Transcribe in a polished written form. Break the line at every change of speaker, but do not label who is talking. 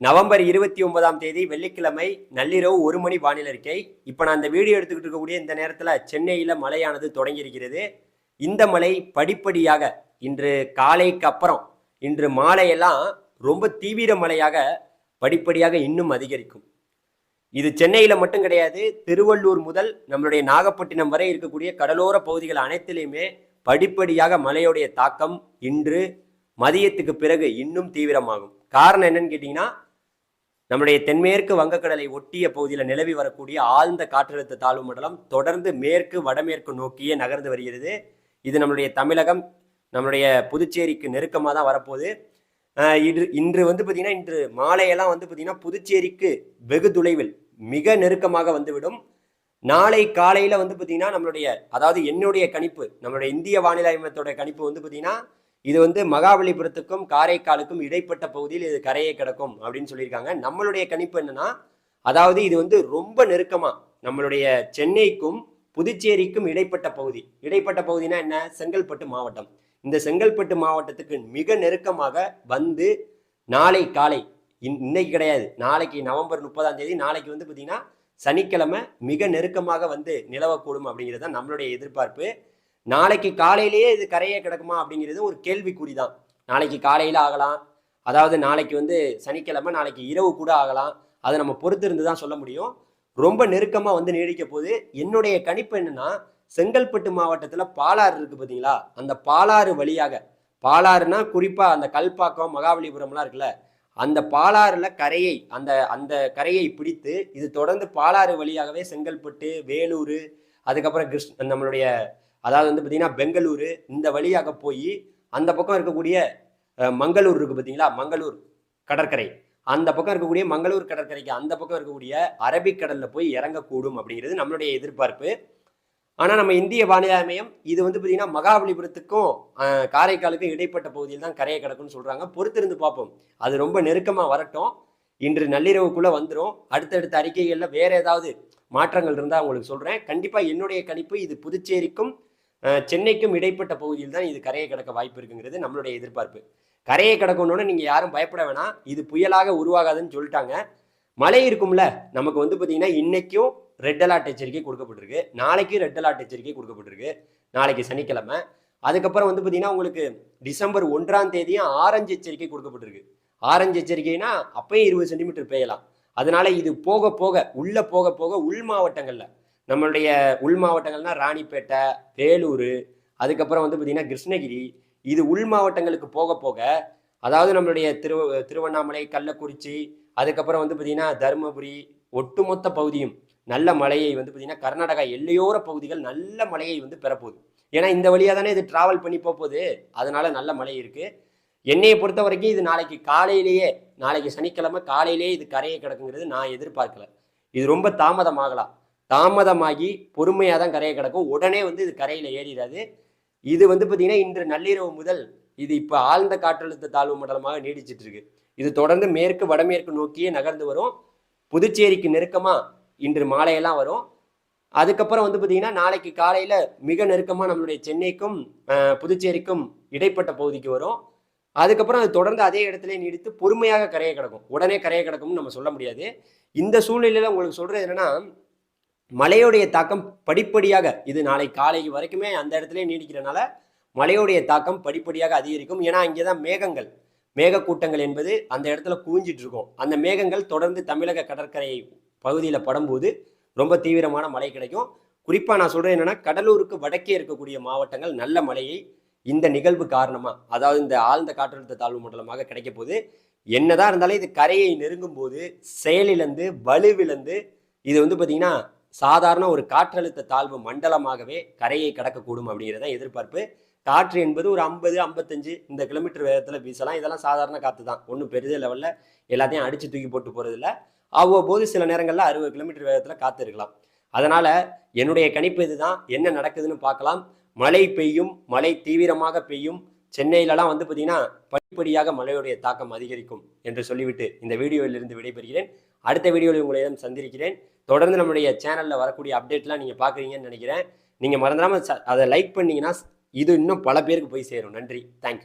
November 29ஆம் தேதி வெள்ளிக்கிழமை நள்ளிரவு 1 மணி வானிலை அறிக்கை. இப்போ நான் இந்த வீடியோ எடுத்துக்கிட்டு இருக்கக்கூடிய இந்த நேரத்தில் சென்னையில் மழையானது தொடங்கி இருக்கிறது. இந்த மழை படிப்படியாக இன்று காலைக்கு அப்புறம் இன்று மாலையெல்லாம் ரொம்ப தீவிர மழையாக படிப்படியாக இன்னும் அதிகரிக்கும். இது சென்னையில் மட்டும் கிடையாது, திருவள்ளூர் முதல் நம்மளுடைய நாகப்பட்டினம் வரை இருக்கக்கூடிய கடலோர பகுதிகள் அனைத்திலையுமே படிப்படியாக மழையுடைய தாக்கம் இன்று மதியத்துக்கு பிறகு இன்னும் தீவிரமாகும். காரணம் என்னன்னு கேட்டிங்கன்னா, நம்முடைய தென்மேற்கு வங்கக்கடலை ஒட்டிய பகுதியில் நிலவி வரக்கூடிய ஆழ்ந்த காற்றழுத்த தாழ்வு மண்டலம் தொடர்ந்து மேற்கு வடமேற்கு நோக்கியே நகர்ந்து வருகிறது. இது நம்மளுடைய தமிழகம், நம்மளுடைய புதுச்சேரிக்கு நெருக்கமாக தான் வரப்போகுது. இன்று பார்த்திங்கன்னா இன்று மாலையெல்லாம் பார்த்திங்கன்னா புதுச்சேரிக்கு வெகு தொலைவில் மிக நெருக்கமாக வந்துவிடும். நாளை காலையில் பார்த்திங்கன்னா நம்மளுடைய, அதாவது என்னுடைய கணிப்பு, நம்மளுடைய இந்திய வானிலை மையத்தோட கணிப்பு பார்த்திங்கன்னா இது மகாபலிபுரத்துக்கும் காரைக்காலுக்கும் இடைப்பட்ட பகுதியில் இது கரையை கிடக்கும் அப்படின்னு சொல்லியிருக்காங்க. நம்மளுடைய கணிப்பு என்னன்னா, அதாவது இது ரொம்ப நெருக்கமா நம்மளுடைய சென்னைக்கும் புதுச்சேரிக்கும் இடைப்பட்ட பகுதி. இடைப்பட்ட பகுதினா என்ன? செங்கல்பட்டு மாவட்டம். இந்த செங்கல்பட்டு மாவட்டத்துக்கு மிக நெருக்கமாக வந்து நாளை காலை, இன்னைக்கு கிடையாது, நாளைக்கு நவம்பர் 30ஆம் தேதி, நாளைக்கு பார்த்தீங்கன்னா சனிக்கிழமை மிக நெருக்கமாக வந்து நிலவக்கூடும் அப்படிங்கிறது தான் நம்மளுடைய எதிர்பார்ப்பு. நாளைக்கு காலையிலேயே இது கரையே கிடக்குமா அப்படிங்கிறது ஒரு கேள்விக்குறி தான். நாளைக்கு காலையில் ஆகலாம், அதாவது நாளைக்கு சனிக்கிழமை, நாளைக்கு இரவு கூட ஆகலாம். அதை நம்ம பொறுத்து இருந்து தான் சொல்ல முடியும். ரொம்ப நெருக்கமாக நீடிக்க போது. என்னுடைய கணிப்பு என்னன்னா, செங்கல்பட்டு மாவட்டத்தில் பாலாறு இருக்குது பார்த்தீங்களா, அந்த பாலாறு வழியாக, பாலாறுனா குறிப்பாக அந்த கல்பாக்கம் மகாபலிபுரம்லாம் இருக்குல்ல, அந்த பாலாறுல கரையை, அந்த கரையை பிடித்து இது தொடர்ந்து பாலாறு வழியாகவே செங்கல்பட்டு, வேலூர், அதுக்கப்புறம் நம்மளுடைய, அதாவது பார்த்தீங்கன்னா பெங்களூரு, இந்த வழியாக போய் அந்த பக்கம் இருக்கக்கூடிய மங்களூர் இருக்குது பார்த்தீங்களா, மங்களூர் கடற்கரை, அந்த பக்கம் இருக்கக்கூடிய மங்களூர் கடற்கரைக்கு அந்த பக்கம் இருக்கக்கூடிய அரபிக்கடலில் போய் இறங்கக்கூடும் அப்படிங்கிறது நம்மளுடைய எதிர்பார்ப்பு. ஆனால் நம்ம இந்திய வானிலை மையம் இது பார்த்தீங்கன்னா மகாபலிபுரத்துக்கும் காரைக்காலுக்கும் இடைப்பட்ட பகுதியில் தான் கரையை கிடக்குன்னு சொல்கிறாங்க. பொறுத்திருந்து பார்ப்போம். அது ரொம்ப நெருக்கமாக வரட்டும். இன்று நள்ளிரவுக்குள்ளே வந்துடும். அடுத்தடுத்த அறிக்கைகளில் வேறு ஏதாவது மாற்றங்கள் இருந்தால் உங்களுக்கு சொல்கிறேன். கண்டிப்பாக என்னுடைய கணிப்பு இது புதுச்சேரிக்கும் சென்னைக்கும் இடைப்பட்ட பகுதியில் தான் இது கரையை கிடக்க வாய்ப்பு இருக்குங்கிறது நம்மளுடைய எதிர்பார்ப்பு. கரையை கிடக்கணுன்னு நீங்கள் யாரும் பயப்பட வேணாம். இது புயலாக உருவாகாதுன்னு சொல்லிட்டாங்க. மழை இருக்கும்ல, நமக்கு பார்த்தீங்கன்னா இன்னைக்கும் ரெட் அலர்ட் எச்சரிக்கை கொடுக்கப்பட்டிருக்கு, நாளைக்கு ரெட் அலர்ட் எச்சரிக்கை கொடுக்கப்பட்டிருக்கு, நாளைக்கு சனிக்கிழமை. அதுக்கப்புறம் பார்த்தீங்கன்னா உங்களுக்கு டிசம்பர் 1ஆம் தேதியும் ஆரஞ்சு எச்சரிக்கை கொடுக்கப்பட்டிருக்கு. ஆரஞ்சு எச்சரிக்கைனா அப்பயும் 20 சென்டிமீட்டர் பெய்யலாம். அதனால இது போக போக உள்ள போக போக உள் மாவட்டங்களில், நம்மளுடைய உள் மாவட்டங்கள்னா ராணிப்பேட்டை, வேலூர், அதுக்கப்புறம் பார்த்தீங்கன்னா கிருஷ்ணகிரி, இது உள் மாவட்டங்களுக்கு போக போக, அதாவது நம்மளுடைய திருவண்ணாமலை, கள்ளக்குறிச்சி, அதுக்கப்புறம் பார்த்தீங்கன்னா தருமபுரி, ஒட்டுமொத்த பகுதியும் நல்ல மழையை பார்த்தீங்கன்னா கர்நாடகா எல்லையோர பகுதிகள் நல்ல மழையை பெறப்போகுது. ஏன்னா இந்த வழியாக தானே இது டிராவல் பண்ணி போகுது, அதனால நல்ல மழை இருக்குது. என்னையை பொறுத்த வரைக்கும் இது நாளைக்கு காலையிலேயே, நாளைக்கு சனிக்கிழமை காலையிலேயே இது கரையை கிடக்குங்கிறது நான் எதிர்பார்க்கல. இது ரொம்ப தாமதமாகலாம். தாமதமாகி பொறுமையாக தான் கரையை கிடக்கும். உடனே இது கரையில் ஏறிடாது. இது பார்த்தீங்கன்னா இன்று நள்ளிரவு முதல் இது இப்போ ஆழ்ந்த காற்றழுத்த தாழ்வு மண்டலமாக நீடிச்சிட்டு இருக்கு. இது தொடர்ந்து மேற்கு வடமேற்கு நோக்கியே நகர்ந்து வரும். புதுச்சேரிக்கு நெருக்கமாக இன்று மாலையெல்லாம் வரும். அதுக்கப்புறம் பார்த்தீங்கன்னா நாளைக்கு காலையில் மிக நெருக்கமாக நம்மளுடைய சென்னைக்கும் புதுச்சேரிக்கும் இடைப்பட்ட பகுதிக்கு வரும். அதுக்கப்புறம் அது தொடர்ந்து அதே இடத்துல நீடித்து பொறுமையாக கரையை கிடக்கும். உடனே கரையை கிடக்கும்னு நம்ம சொல்ல முடியாது. இந்த சூழ்நிலையில் உங்களுக்கு சொல்கிறது என்னன்னா, மழையுடைய தாக்கம் படிப்படியாக, இது நாளை காலை வரைக்குமே அந்த இடத்துல நீடிக்கிறனால மழையுடைய தாக்கம் படிப்படியாக அதிகரிக்கும். ஏன்னா இங்கே தான் மேகக்கூட்டங்கள் என்பது அந்த இடத்துல குவிஞ்சிட்டு இருக்கும். அந்த மேகங்கள் தொடர்ந்து தமிழக கடற்கரை பகுதியில் படும்போது ரொம்ப தீவிரமான மழை கிடைக்கும். குறிப்பாக நான் சொல்கிறேன் என்னன்னா, கடலூருக்கு வடக்கே இருக்கக்கூடிய மாவட்டங்கள் நல்ல மழையை இந்த நிகழ்வு காரணமாக, அதாவது இந்த ஆழ்ந்த காற்றழுத்த தாழ்வு மண்டலமாக கிடைக்க போது. என்னதான் இருந்தாலும் இது கரையை நெருங்கும் போது செயலிழந்து வலுவிழந்து இது பார்த்தீங்கன்னா சாதாரண ஒரு காற்றழுத்த தாழ்வு மண்டலமாகவே கரையை கடக்கக்கூடும் அப்படிங்கிறத எதிர்பார்ப்பு. காற்று என்பது ஒரு 50-55 இந்த கிலோமீட்டர் வேகத்தில் வீசலாம். இதெல்லாம் சாதாரண காற்று தான், ஒன்றும் பெரிய லெவலில் எல்லாத்தையும் அடித்து தூக்கி போட்டு போகிறதில்ல. அவ்வப்போது சில நேரங்களில் 60 கிலோமீட்டர் வேகத்தில் காற்று இருக்கலாம். அதனால் என்னுடைய கணிப்பு இதுதான். என்ன நடக்குதுன்னு பார்க்கலாம். மழை பெய்யும், மழை தீவிரமாக பெய்யும். சென்னையிலலாம் பார்த்தீங்கன்னா படிப்படியாக மழையுடைய தாக்கம் அதிகரிக்கும் என்று சொல்லிவிட்டு இந்த வீடியோவிலிருந்து விடைபெறுகிறேன். அடுத்த வீடியோவில் உங்களிடம் சந்திக்கிறேன். தொடர்ந்து நம்முடைய சேனலில் வரக்கூடிய அப்டேட்லாம் நீங்கள் பார்க்குறீங்கன்னு நினைக்கிறேன். நீங்கள் மறந்துடாமல் அதை லைக் பண்ணிங்கன்னா இது இன்னும் பல பேருக்கு போய் சேரும். நன்றி, தேங்க்யூ.